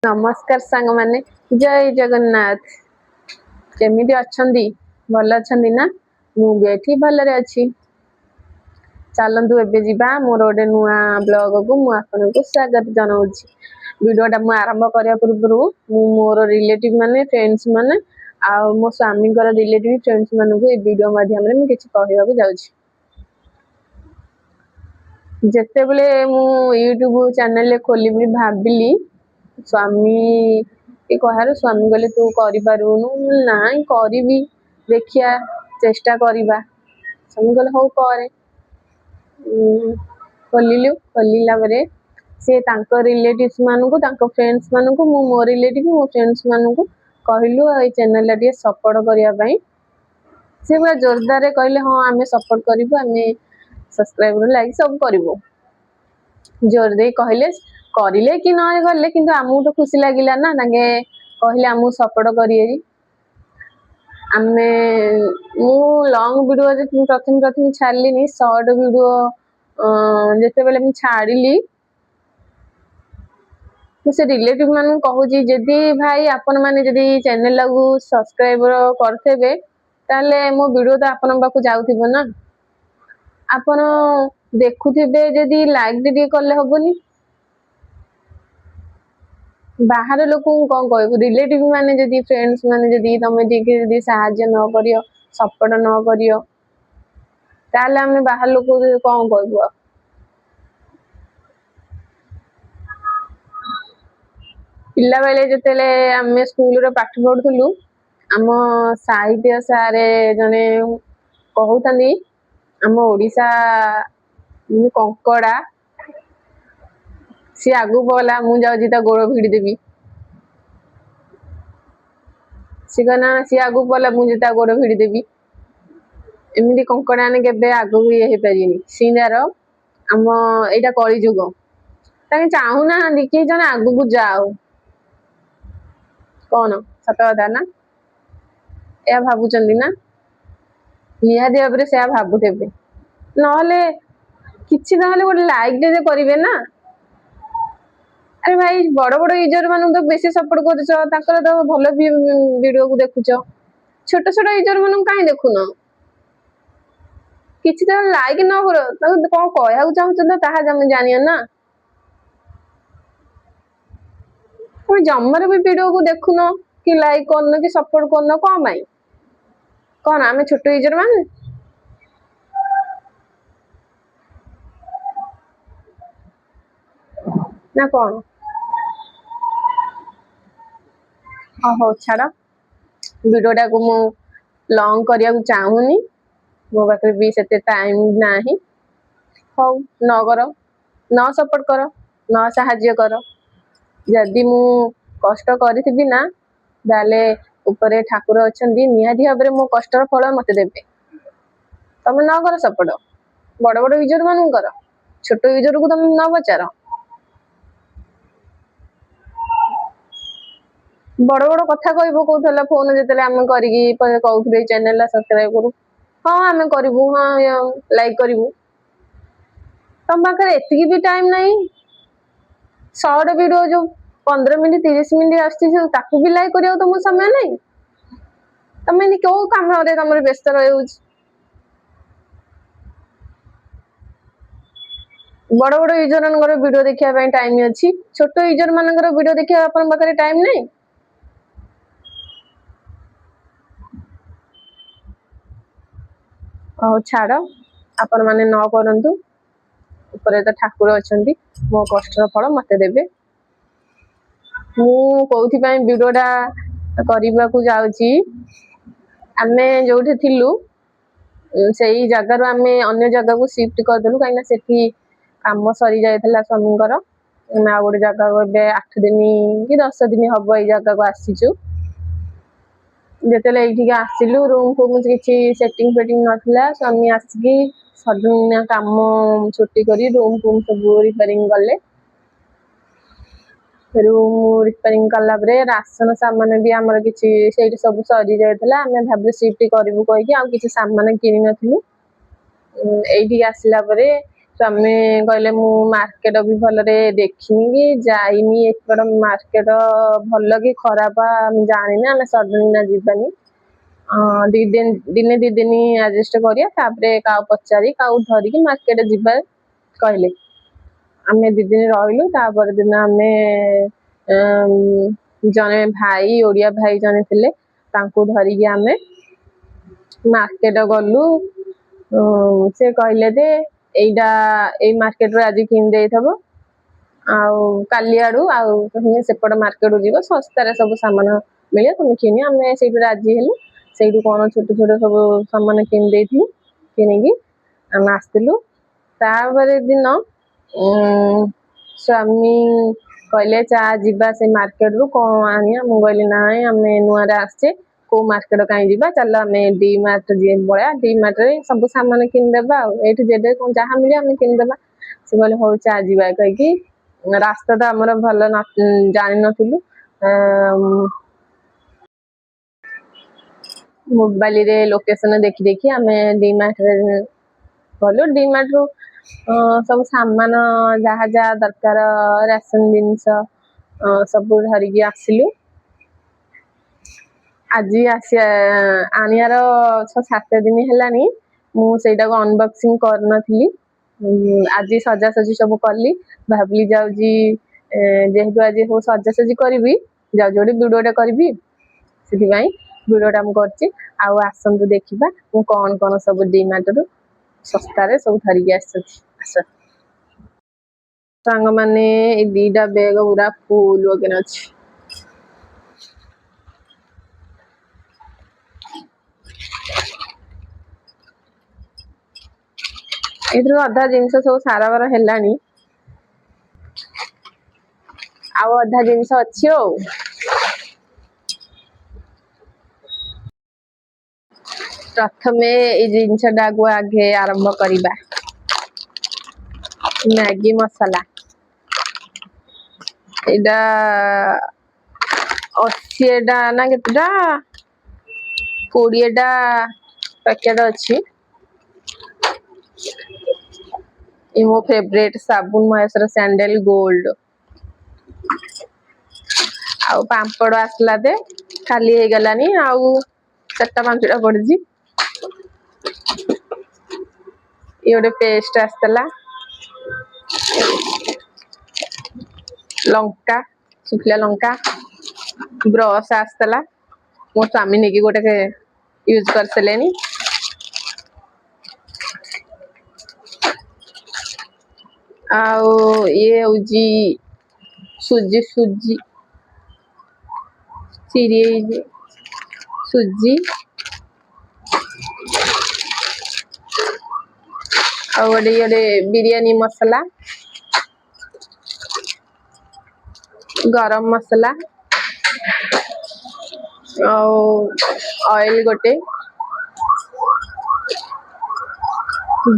नमस्कार सांग माने जय जगन्नाथ केमिति अछंदी भल अछंदी ना मु भी एठी भलरे अछि। चलंतु एबे जिबा मोर ओडे नुआ ब्लॉग को मु आपनको स्वागत जनाउछि। वीडियोटा मु आरंभ करिया पूर्वरु मु मोर रिलेटिव माने फ्रेंड्स माने आ मो स्वामी कर रिलेटिव फ्रेंड्स माने को ए वीडियो माध्यम रे मु किछि कहइबा को जाउछि। जेते बेले मु यूट्यूब चैनल ले खोलिबि भाबिली स्वामी ए कहार स्वामी गले तू करि पारुनु नाइ करिवि देखिया चेष्टा करिबा स्वामी गले हो करे खोलिला बरे से तांको रिलेटिव्स मानु को तांको फ्रेंड्स मानु को मो रिलेटिव मो फ्रेंड्स मानु को कहिलु ए चैनल ला सपोर्ट करिया पई से पूरा जोरदार कहले हां आमे सपोर्ट करिवु आमे सब्सक्राइब लाइक सब करिवु जोर दे कहले करिले कि न करले किंतु आमु तो खुशी लागिला ना तांगे कहले आमु सपोर्ट करिए आमे मु लॉन्ग वीडियो जे प्रथम छाड़लीनी शॉर्ट वीडियो जेते बेले मु छाड़िली से रिलेटिव मानु कहूजी जदी भाई आपन माने जदी चैनल लागू सब्सक्राइबर करथेबे ताले मो वीडियो तो आपन बाकू जाउथिबो ना आपन देखुथिबे जदी लाइक दे करले होबनी बाहर लोक कौन कह रिलेटिव माने जदी फ्रेंड्स माने जदी तमे ठीक जदी साहाय्य न करियो सपोर्ट न करियो ताले हमें बाहर लोक कौन कहबो पिला बेले जतेले आमे स्कूल रे पाठ पढुथलु आम साहित्य सारे जने कहउतनी आम ओडिसा कंकड़ा सी आगु बोला मु जाउजी ता गोड़ भिड़ी देबी सी कहना सी आगु बोला मु जेता गोड़ भिड़ी देबी एमिति कंकड़ा ने केबे आगु ये हे परिनी सीनार आम एटा कली जुग ताके चाहू ना देखि जने आगु को जाओ कौन सत कथा ना या भाबु चंदी ना निहादी भाबरे से भाबु देबे नहले किछि नहले गोटे लाइक दे करिवे ना अरे भाई बड़ बड़ यूजर मानु तो बेसी सपोर्ट करछो ताकर तो भलो वीडियो को देखुछो छोट छोट यूजर मानु काई देखुनो किछि तो लाइक न करो तो कोन कहया चाहू तो ताहा जम जानियो ना तुम जमर भी वीडियो को देखुनो कि लाइक करनो कि सपोर्ट करनो कोन भाई कोन आमे छोट यूजर माने ना कोन हो छाड़ा वीडियोटा को मु लॉन्ग करिया को चाहूनी मो पाखे भी सेते टाइम नाही हो न करो न सपोर्ट करो न साहाय्य करो जदि मु कष्ट करिथिबी ना दाले ऊपर ठाकुर अछंदी निहादी भाबरे मो कष्टर फल मते देबे तमे न करो सपोर्ट बड़ बड़ यूजर मानु करो छोट यूजर को तमे न बचारो बड़ बड़ कथा कहबो कोथला फोन जेतले हम करिगी कहउथले चैनल ला सब्सक्राइब करू हां हमें करबू हां लाइक करबू तम पाखरे एतिकी भी टाइम नहीं शॉर्ट वीडियो जो 15 मिनट 30 मिनट आस्ती से ताकू भी लाइक करियो तो मो समय नहीं तमे नि क्यों काम रे तमरे व्यस्त रहउछ बड़ बड़ यूजर मनकर वीडियो देखिया पई टाइम अछि छोट यूजर मनकर वीडियो देखिया अपन पाखरे टाइम नहीं और छाड़ आपण माने न करंतु ऊपर तो ठाकुर अछंती मो कष्टर फल मते देबे मु कोउथि पई वीडियोटा करिबा को जाउची आमे जोठी थिलु सेही जगह रो आमे अन्य जगह को शिफ्ट कर देलु काइना सेठी काम सरी जायथला स्वामीकर आमे आ गोटे जगह को बे 8 दिन कि 10 दिन हबो ए जगह को आसीचु जेतेले एठी आसिलु रूम को मुझे किछि सेटिंग फेटिंग नथला स्वामी आसी सडन काम छुट्टी करी रूम को सब रिपेयरिंग करले रूम रिपेयरिंग करला बरे राशन सामान भी हमर किछि सेठी सब सरी जायथला आमे भाबले शिफ्ट करबु कहि कि आ किछि सामान किनि नथलु एठी आसिला बरे ସ୍ୱାମୀ କହିଲେ ମୁଁ ମାର୍କେଟ ବି ଭଲରେ ଦେଖିନି କି ଯାଇନି, ଏପଟ ମାର୍କେଟ ଭଲ କି ଖରାପ ଆମେ ଜାଣିନି, ଆମେ ସଡନ ଯିବାନି, ଦିନେ 2 ଦିନ ଆଡଜଷ୍ଟ କରିବା, ତାପରେ କାହାକୁ ପଚାରି କାହାକୁ ଧରିକି ମାର୍କେଟ ଯିବା କହିଲେ। ଆମେ 2 ଦିନ ରହିଲୁ। ତାପରେ ଦିନ ଆମେ ଜଣେ ଭାଇ, ଓଡିଆ ଭାଇ ଜଣେ ଥିଲେ, ତାଙ୍କୁ ଧରିକି ଆମେ ମାର୍କେଟ ଗଲୁ। ସେ କହିଲେ ଯେ ଏଇଟା ଏଇ ମାର୍କେଟରୁ ଆଜି କିଣି ଦେଇଥବ, ଆଉ କାଲି ଆଡୁ ଆଉ ସେପଟ ମାର୍କେଟକୁ ଯିବ, ଶସ୍ତାରେ ସବୁ ସାମାନ ମିଳେ, ତମେ କିଣି। ଆମେ ସେଇଠୁ ରାଜି ହେଲୁ। ସେଇଠୁ କଣ ଛୋଟ ଛୋଟ ସବୁ ସାମାନ କିଣି ଦେଇଥିଲୁ। କିଣିକି ଆମେ ଆସିଥିଲୁ। ତାପରେ ଦିନ ସ୍ୱାମୀ କହିଲେ ଚା ଯିବା ସେ ମାର୍କେଟରୁ କଣ ଆଣିବା। ମୁଁ କହିଲି ନାଇଁ, ଆମେ ନୂଆରେ ଆସିଛେ, କୋଉ ମାର୍କେଟ କାହିଁ ଯିବା, ଚାଲ ଆମେ ଡି ମାର୍ଟ ପଳେଇବା, ଡି ମାର୍ଟରେ ସବୁ ସାମାନ କିଣିଦେବା, ଆଉ ଏଇଠି ଯେବେ ଯାହା ମିଳେ ଆମେ କିଣିଦେବା। ସେ କହିଲେ ହଉ ଚା ଯିବା କହିକି, ରାସ୍ତା ତ ଆମର ଭଲ ଜାଣିନଥିଲୁ, ମୋବାଇଲରେ ଲୋକେସନ ଦେଖି ଦେଖି ଆମେ ଡି ମାର୍ଟରେ ଗଲୁ। ଡି ମାର୍ଟରୁ ସବୁ ସାମାନ ଯାହା ଯାହା ଦରକାର, ରାସନ ଜିନିଷ ସବୁ ଧରିକି ଆସିଲୁ। ଆଜି ଆଣିବାର 6-7 ଦିନ ହେଲାଣି, ମୁଁ ସେଇଟାକୁ ଅନବକ୍ସିଂ କରିନଥିଲି। ଆଜି ସଜାସଜି ସବୁ କଲି, ଭାବିଲି ଯାଉଛି ଯେହେତୁ ଆଜି ସବୁ ସଜାସଜି କରିବି, ଯାଉଛି ଗୋଟେ ଭିଡିଓଟା କରିବି, ସେଥିପାଇଁ ଭିଡିଓଟା ମୁଁ କରିଛି। ଆଉ ଆସନ୍ତୁ ଦେଖିବା ମୁଁ କଣ କଣ ସବୁ ଡି ମାର୍ଟରୁ ଶସ୍ତାରେ ସବୁ ଧରିକି ଆସିଛି। ଆସ ସାଙ୍ଗମାନେ, ଏଇ 2ଟା ବେଗ ପୁରା ଫୁଲ କିନା ଅଛି। ଏଥିରୁ ଅଧା ଜିନିଷ ସବୁ ସାରବାର ହେଲାଣି, ଆଉ ଅଧା ଜିନିଷ ଅଛି। ଆଉ ପ୍ରଥମେ ଏଇ ଜିନିଷଟାକୁ ଆଗେ ଆରମ୍ଭ କରିବା। ମ୍ୟାଗି ମସଲା, ଏଇଟା 80ଟା ନା କେତେଟା, 20ଟା ପ୍ୟାକେଟ ଅଛି। ମୋ ଫେଭରେଟ ସାବୁନ ମହେଶ୍ୱର ସ୍ୟାଣ୍ଡେଲ ଗୋଲ୍ଡ। ଆଉ ପାମ୍ପଡ ଆସିଲା ଯେ ଖାଲି ହେଇଗଲାନି, ଆଉ 4ଟା-5ଟା ପଡିଛି। ଇଏ ଗୋଟେ ପେଷ୍ଟ ଆସିଥିଲା, ଲଙ୍କା, ଶୁଖିଲା ଲଙ୍କା, ବ୍ରଶ ଆସିଥିଲା, ମୋ ସ୍ୱାମୀ ନେଇକି ଗୋଟେ ୟୁଜ କରିସାରିଲେଣି। ଆଉ ଇଏ ହଉଛି ସୁଜି ସୁଜି, ଆଉ ଗୋଟେ ବିରିୟାନୀ ମସଲା, ଗରମ ମସଲା, ଆଉ ଅଏଲ ଗୋଟେ,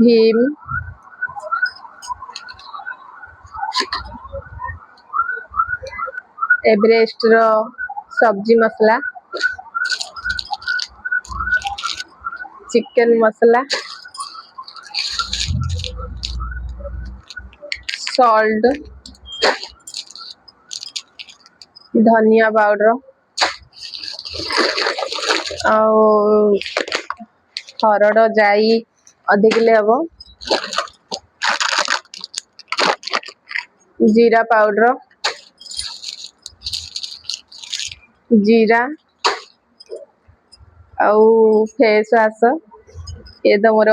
ଭୀମ, ଏଭରେଷ୍ଟ ର ସବଜି ମସଲା, ଚିକେନ ମସଲା, ସଲ୍ଟ, ଧନିଆ ପାଉଡର, ଆଉ ହରଡ଼ ଜାଇ ଅଧ କିଲେ ହବ, ଜିରା ପାଉଡର, ଜିରା, ଆଉ ଫେସ୍ ୱାଶ, ଏ ତ ମୋର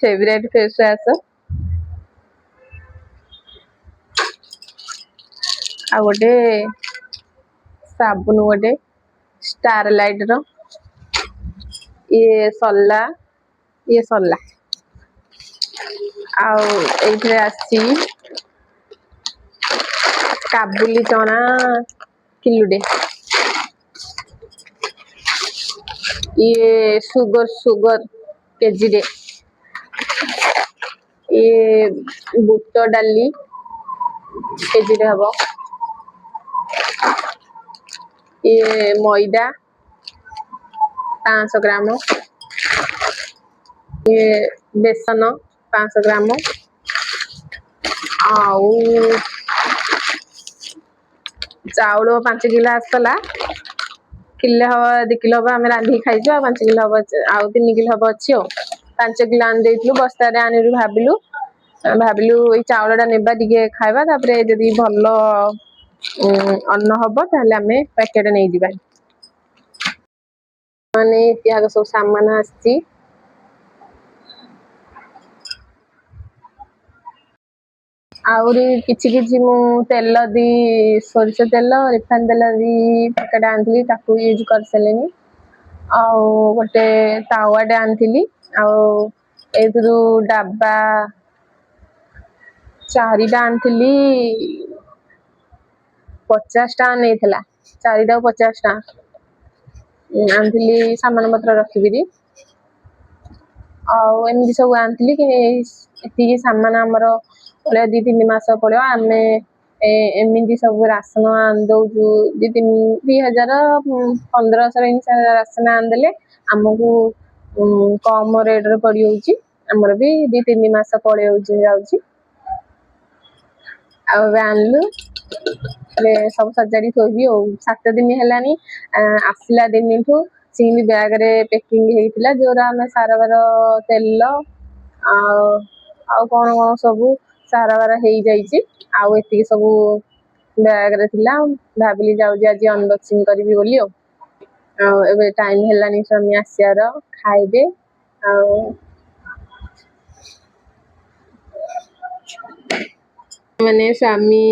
ଫେଭରେଟ ଫେସ୍ ୱାଶ, ଆଉ ଗୋଟେ ସାବୁନ, ଗୋଟେ ଷ୍ଟାର ଲାଇଟ ର, ଇଏ ସରିଲା। ଆଉ ଏଇଥିରେ ଆସିଛି କାବୁଲି ଚଣା କିଲୋଟେ, ଇଏ ସୁଗର କେଜିଟେ, ଇଏ ବୁଟ ଡାଲି କେଜିଟେ ହବ, ଇଏ ମଇଦା 500 ଗ୍ରାମ, ଇଏ ବେସନ 500 ଗ୍ରାମ, ଆଉ ଚାଉଳ 5 କିଲୋ ଆସିଥିଲା। କିଲେ ହବ 2 କିଲୋ ହବ ଆମେ ରାନ୍ଧିକି ଖାଇଛୁ। ଆଉ 5 କିଲୋ ହବ, ଆଉ 3 କିଲୋ ହବ ଅଛି। ଆଉ 5 କିଲୋ ଆଣି ଦେଇଥିଲୁ, ବସ୍ତାରେ ଆଣିଲୁ। ଭାବିଲୁ ଏଇ ଚାଉଳ ଟା ନେବା ଟିକେ ଖାଇବା, ତାପରେ ଯଦି ଭଲ ଅନ୍ନ ହବ ତାହେଲେ ଆମେ ପ୍ୟାକେଟ ନେଇଯିବା। ମାନେ ଇତିହାସ ସବୁ ସାମାନ ଆସିଛି। ଆହୁରି କିଛି କିଛି ମୁଁ ତେଲ ସୋରିଷ ତେଲ, ରିଫାଇନ ତେଲ ପ୍ୟାକେଟ ଆଣିଥିଲି, ତାକୁ ୟୁଜ କରିସାରିଲିନି। ଆଉ ଗୋଟେ ତାୱାଟେ ଆଣିଥିଲି। ଆଉ ଏଇଥିରୁ ଡାବା 4ଟା ଆଣିଥିଲି। 50 ଟଙ୍କା ନେଇଥିଲା, 4ଟାକୁ 50 ଟଙ୍କା ଆଣିଥିଲି ସାମାନ ପତ୍ର ରଖିକିରି। ଆଉ ଏମିତି ସବୁ ଆଣିଥିଲି କି ଏତିକି ସାମାନ ଆମର 2-3 ମାସ ପଳେଇବ। ଆମେ ଏମିତି ସବୁ ରାସନ ଆଣି ଦଉଛୁ 2,000 1500 ରାସନ ଆଣିଦେଲେ ଆମକୁ କମ ରେଟରେ ପଡିଯାଉଛି। ଆମର ବି 2-3 ମାସ ପଳେଇ ଯାଉଛି। ଆଉ ଏବେ ଆଣିଲୁ, ସବୁ ସଜାଡି ଥୋଇବି। ଆଉ 7 ଦିନ ହେଲାଣି ଆସିଲା ଦିନଠୁ ସିଲ ବ୍ୟାଗରେ ପେକିଂ ହେଇଥିଲା, ଯୋଉରା ଆମେ ସାରବାର ତେଲ ଆଉ ଆଉ କଣ କଣ ସବୁ ସାରବାର ହେଇଯାଇଛି। ଆଉ ଏତିକି ସବୁ ବ୍ୟାଗରେ ଥିଲା। ଭାବିଲି ଯାଉଛି ଆଜି ଅନବକ୍ସିଂ କରିବି ବୋଲି। ଆଉ ଏବେ ଟାଇମ ହେଲାଣି ସ୍ୱାମୀ ଆସିବାର, ଖାଇବେ। ଆଉ ମାନେ ସ୍ୱାମୀ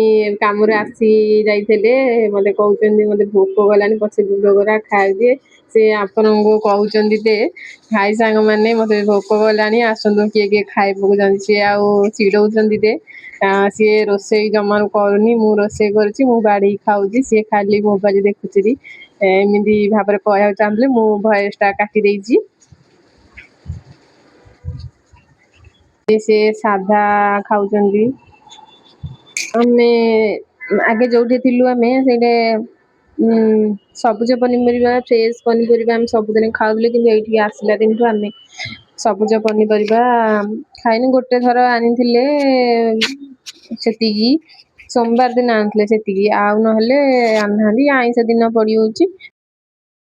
କାମରୁ ଆସି ଯାଇଥିଲେ, ମତେ କହୁଛନ୍ତି ମତେ ଭୋକ କଲାନି, ପଛେ ଭୋଗ କରା ଖାଇଦିଏ। ସେ ଆପଣଙ୍କୁ କହୁଛନ୍ତି ଯେ ଭାଇ ସାଙ୍ଗ ମାନେ ମତେ ଭୋକ କଲାଣି, ଆସନ୍ତୁ କିଏ କିଏ ଖାଇବାକୁ ଯାନ୍ତି। ସିଏ ଆଉ ଚିଡଉଛନ୍ତି ଯେ ସିଏ ରୋଷେଇ ଜମାରୁ କରୁନି, ମୁଁ ରୋଷେଇ କରୁଛି, ମୁଁ ବାଢିକି ଖାଉଛି, ସିଏ ଖାଲି ମୋବାଇଲ ଦେଖୁଛି। ଏମିତି ଭାବରେ କହିବାକୁ ଚାହୁଁଥିଲେ, ମୁଁ ଭଏସ ଟା କାଟି ଦେଇଛି। ସେ ସାଧା ଖାଉଛନ୍ତି। ଆମେ ଆଗେ ଯୋଉଠି ଥିଲୁ ଆମେ ସେଇଟା ସବୁଜ ପନିପରିବା, ଫ୍ରେଶ ପନିପରିବା ଆମେ ସବୁଦିନ ଖାଉଥିଲେ। କିନ୍ତୁ ଏଇଠିକି ଆସିଲା ଦିନଠୁ ଆମେ ସବୁଜ ପନିପରିବା ଖାଇନୁ। ଗୋଟେ ଥର ଆଣିଥିଲେ ସେତିକି, ସୋମବାର ଦିନ ଆଣିଥିଲେ ସେତିକି, ଆଉ ନହେଲେ ଆଣିନାହାନ୍ତି। ଆଇଁଷ ଦିନ ପଡିଯାଉଛି।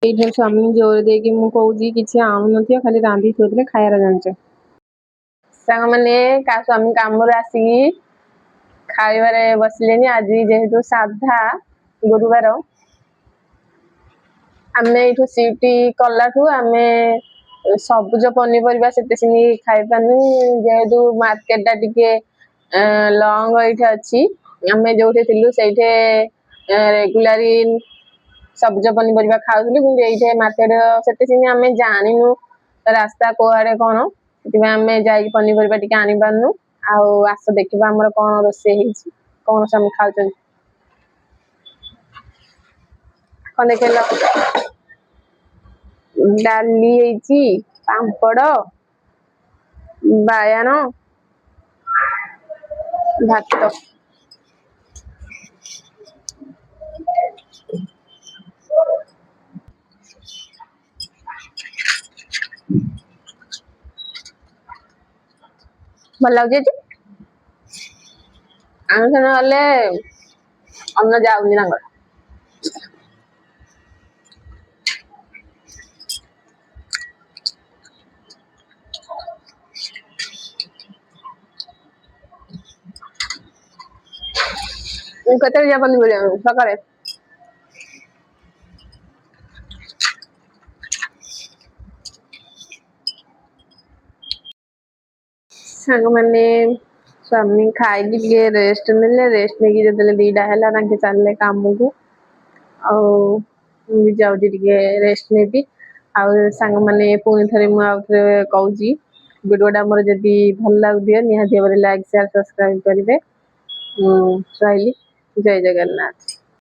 ଏଇଠି ସ୍ୱାମୀ ଜୋର ଦେଇକି ମୁଁ କହୁଛି କିଛି ଆଣୁନଥିବ, ଖାଲି ରାନ୍ଧିକି ଥୋଇଥିଲେ ଖାଇବାର ଜାଣିଛ। ସାଙ୍ଗମାନେ ସ୍ୱାମୀ କାମରୁ ଆସିକି ଖାଇବାରେ ବସିଲେନି। ଆଜି ଯେହେତୁ ସାଧା ଗୁରୁବାର, ଆମେ ଏଇଠୁ ସିଫ୍ଟ କଲାଠୁ ଆମେ ସବୁଜ ପନିପରିବା ସେତେ ଖାଇପାରୁନୁ। ଯେହେତୁ ମାର୍କେଟ ଟା ଟିକେ ଲଙ୍ଗ ଏଇଠି ଅଛି, ଆମେ ଯୋଉଠି ଥିଲୁ ସେଇଠି ରେଗୁଲାର ସବୁଜ ପନିପରିବା ଖାଉଥିଲୁ। କିନ୍ତୁ ଏଇଠି ମାର୍କେଟ ସେତେ ଆମେ ଜାଣିନୁ ରାସ୍ତା କୁଆଡେ କଣ, ସେଥିପାଇଁ ଆମେ ଯାଇକି ପନିପରିବା ଟିକେ ଆଣି ପାରୁନୁ। ଆଉ ଆସ ଦେଖିବା ଆମର କଣ ରୋଷେଇ ହେଇଛି, କଣ ସବୁ ଖାଉଛନ୍ତି। କଣ ଦେଖେଇଲ? ଡାଲି ହେଇଛି, ପାମ୍ପଡ, ବାଇଗଣ, ଭାତ। ଭଲ ଲାଗୁଛି ଆଜି? ଆଇଁଷ ନହେଲେ ଅନ୍ନ ଯାଉନି ତାଙ୍କର। କେତେବେଳେ ଯିବା ପନିପରିବା ଆଣିବାକୁ ସକାଳେ? ସାଙ୍ଗମାନେ ସ୍ୱାମୀ ଖାଇକି ଟିକେ ରେଷ୍ଟ ନେଲେ, ରେଷ୍ଟ ନେଇକି ଯେତେବେଳେ 2ଟା ହେଲା ତାଙ୍କେ ଚାଲିଲେ କାମକୁ। ଆଉ ମୁଁ ବି ଯାଉଛି ଟିକେ ରେଷ୍ଟ ନେବି। ଆଉ ସାଙ୍ଗମାନେ ପୁଣି ଥରେ ମୁଁ ଆଉଥରେ କହୁଛି, ଭିଡିଓ ଟା ଆମର ଯଦି ଭଲ ଲାଗୁଥିବ ନିହାତି ଭାବରେ ଲାଇକ୍, ସେୟାର, ସବସ୍କ୍ରାଇବ କରିବେ। ରହିଲି, ଜୟ ଜଗନ୍ନାଥ।